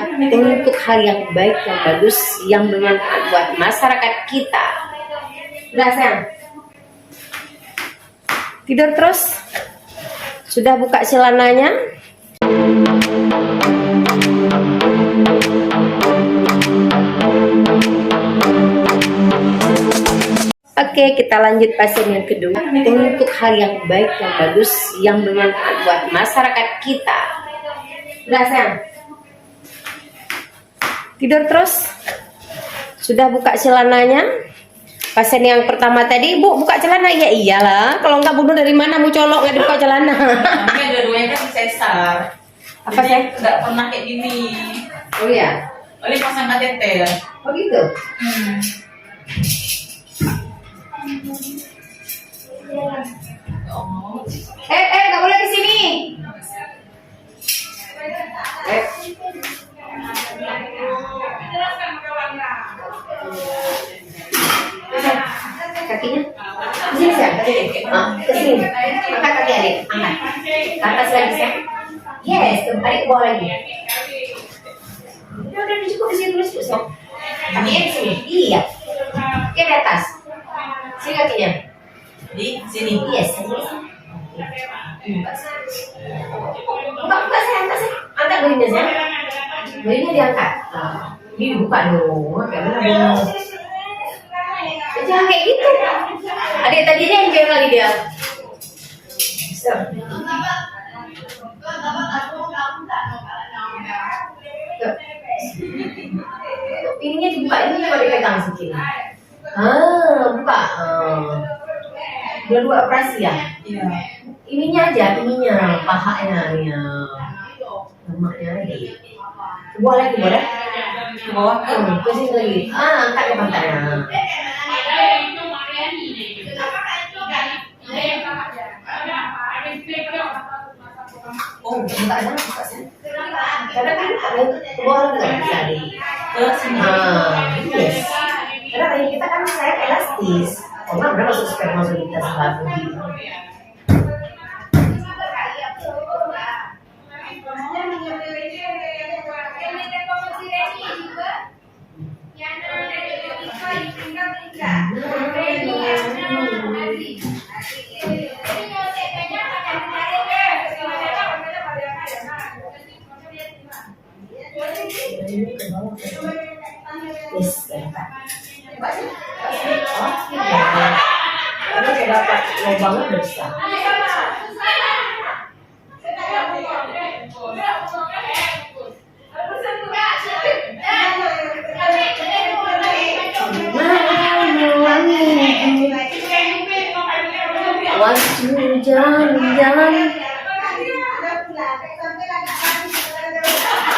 untuk hal yang baik, yang bagus, yang bermanfaat buat masyarakat kita. Udah sayang, tidur terus. Sudah buka celananya? Oke, kita lanjut pasien yang kedua. Untuk hal yang baik, yang bagus, yang bermanfaat buat masyarakat kita. Udah sayang, tidur terus. Sudah buka celananya? Pasien yang pertama tadi, Bu, buka celana. Ya iyalah, kalau nggak bunuh dari mana mau colok nggak dibuka celana. Namanya dua-duanya kan sesar. Apa sih? Nggak pernah kayak gini. Oh iya? Oleh pasang kateter. Oh gitu? Oh. Nggak boleh ke sini. Kakinya? Sini sayang, ke sini. Angkat kaki adik, angkat. Ke atas lagi sayang. Yes, adik ke bawah lagi. Udah cukup di sini terus sayang. Kakinya di sini. Iya. Oke, di atas. Sini kakinya. Di sini. Yes. Buka sayang, angkat belinya sayang. Belinya diangkat. Ini dibuka dong. Jangan kayak gitu. Adik tadi dia yang kayak lagi dia. Ininya dibuka, ini coba dipegang sedikit. Buka. Dua-dua operasi ya? Iya. Ininya aja, ininya, pahanya, ya. Lemaknya lagi. Buah lagi boleh? Ke bawah. Ke sini lagi. Angkat ke pantatnya. Oh, Buka aja, buka sini. Karena kan ke bawah lagi nggak bisa di. ke sini. Yes. Karena kayak kita kan sayap elastis. Oh nggak berapa masuk spermatozoides baru gitu. Yes, Pak. Coba sih. Oh, iya. Karena saya dapat lubangnya besar. Waktu jalan-jalan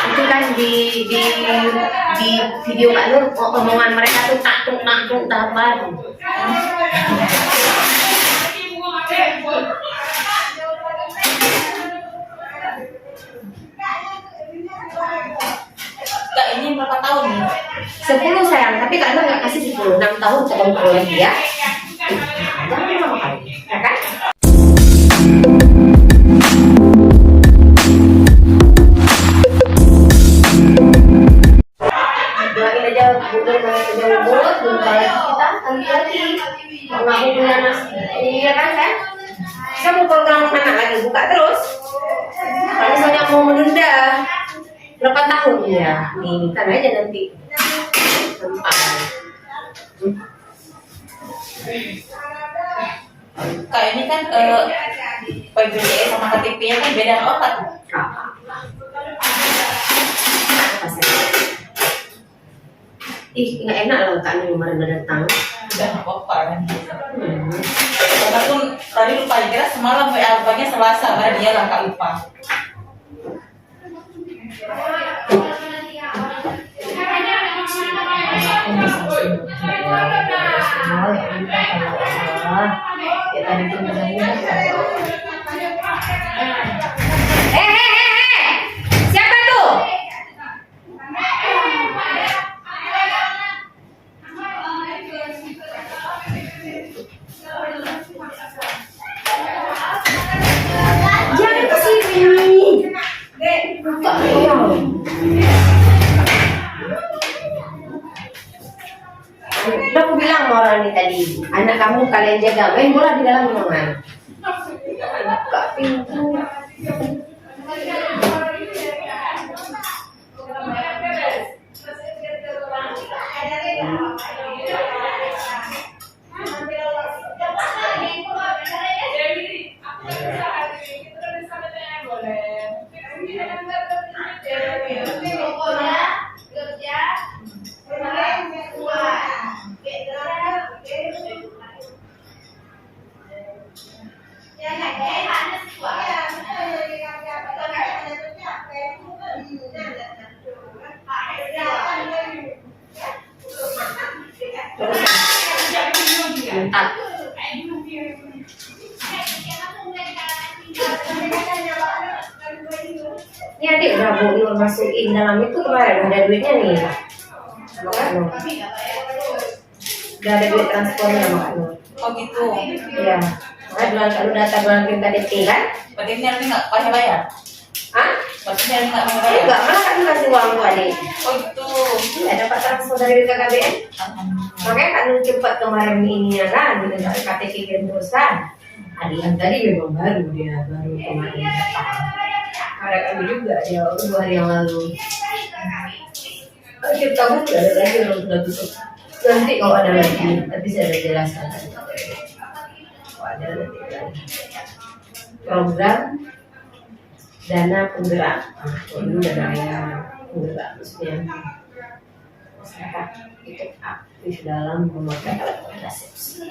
itu kan di video Kak Nur omongan mereka tuh takut tabar. Kak, ini berapa tahun nih? 10 sayang, tapi Kak Nur nggak kasih 10, 6 tahun ke kontrol lagi ya. Jangan lama kali, ya kan? Doain aja Bu Nur panjang umur, jumpa lagi kita nanti lagi. Kalau aku punya nasi, iya kan sayang? Saya mau program anak lagi, buka terus. Kalau misalnya mau menunda berapa tahun ya? Nih, kan aja nanti. Kak, ini kan PBDE sama KTP-nya kan beda apa tuh? Ih, nggak enak loh Kak Nur kemarin datang. Udah nggak apa-apa kan? Karena pun tadi lupa dikira semalam WA-nya Selasa, karena dia lah Kak lupa. Siapa tuh? Jangan kesini. nih tadi. Anak kamu kalian jaga, main bola di dalam ruangan. Buka pintu. Bentar. Ini adik udah Bu Nur masukin dalam itu kemarin ada duitnya nih sama Kak Nur. Udah ada duit transportnya sama Kak Nur. Oh gitu. Iya. Nah, bulan kalau data bulan KDP kan? Berarti ini nanti nggak pakai bayar? Hah? Berarti ini nggak pakai bayar? Enggak, malah Kak Nur kasih uang tuh adik. Oh gitu. Iya, dapat transfer dari BKKBN. Makanya Kak Nur cepat kemarin ini ya kan, dengan KTP kirim terus kan. Adik yang tadi memang baru kemarin datang. Ada kami juga dia 2 hari yang lalu. Akhir tahun tidak ada lagi yang sudah tutup. Nanti kalau ada lagi, nanti saya ada jelaskan. Kalau ada nanti lagi. Program dana penggerak. Ini dana penggerak maksudnya masyarakat ikut aktif dalam memakai alat kontrasepsi.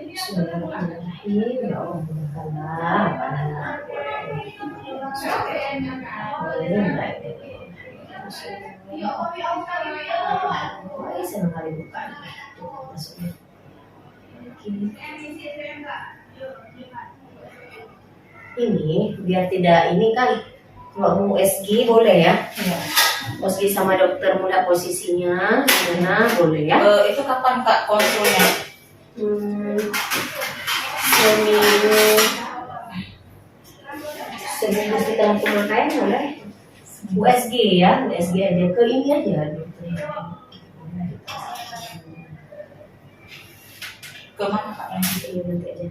Bismillahirrahmanirrahim. Ya Allah, senang kali buka. Maksudnya. Ini biar tidak ini kan kalau mau USG boleh ya. Iya. USG sama dokter muda posisinya gimana boleh ya? Itu kapan Kak konsulnya? Seminggu setelah pemakaian boleh. USG ya, USG aja ke ini aja dokter. Ke mana Kak? Iya nanti aja.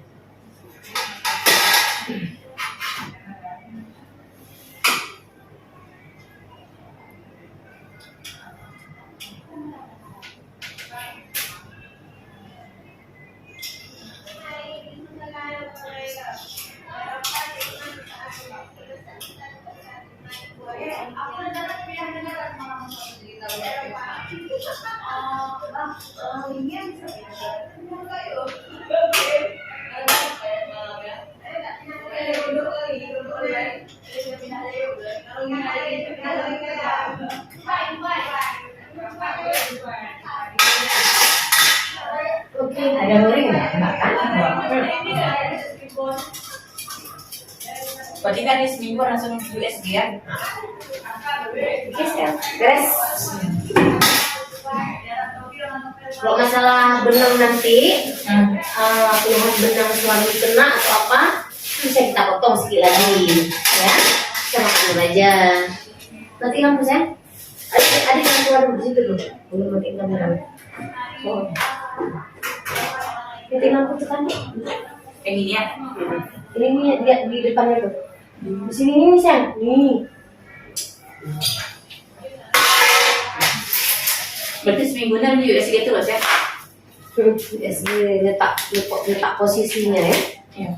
Oke, ada luring nggak? Nggak kan? Berarti kan di seminggu langsung USG ya? Oke, siap. Beres. Kalau masalah benang nanti, keluhan benang suami kena atau apa, bisa kita potong sedikit lagi, ya. Kita makan aja. Mati lampu saya. Adik yang keluar di situ dulu. Belum mati kamera. Oh. Mati lampu tekan. Ini ya? Ini dia di depannya tuh. Di sini nih sayang. Nih. Berarti seminggunya di USG terus ya? USG letak posisinya ya. Iya.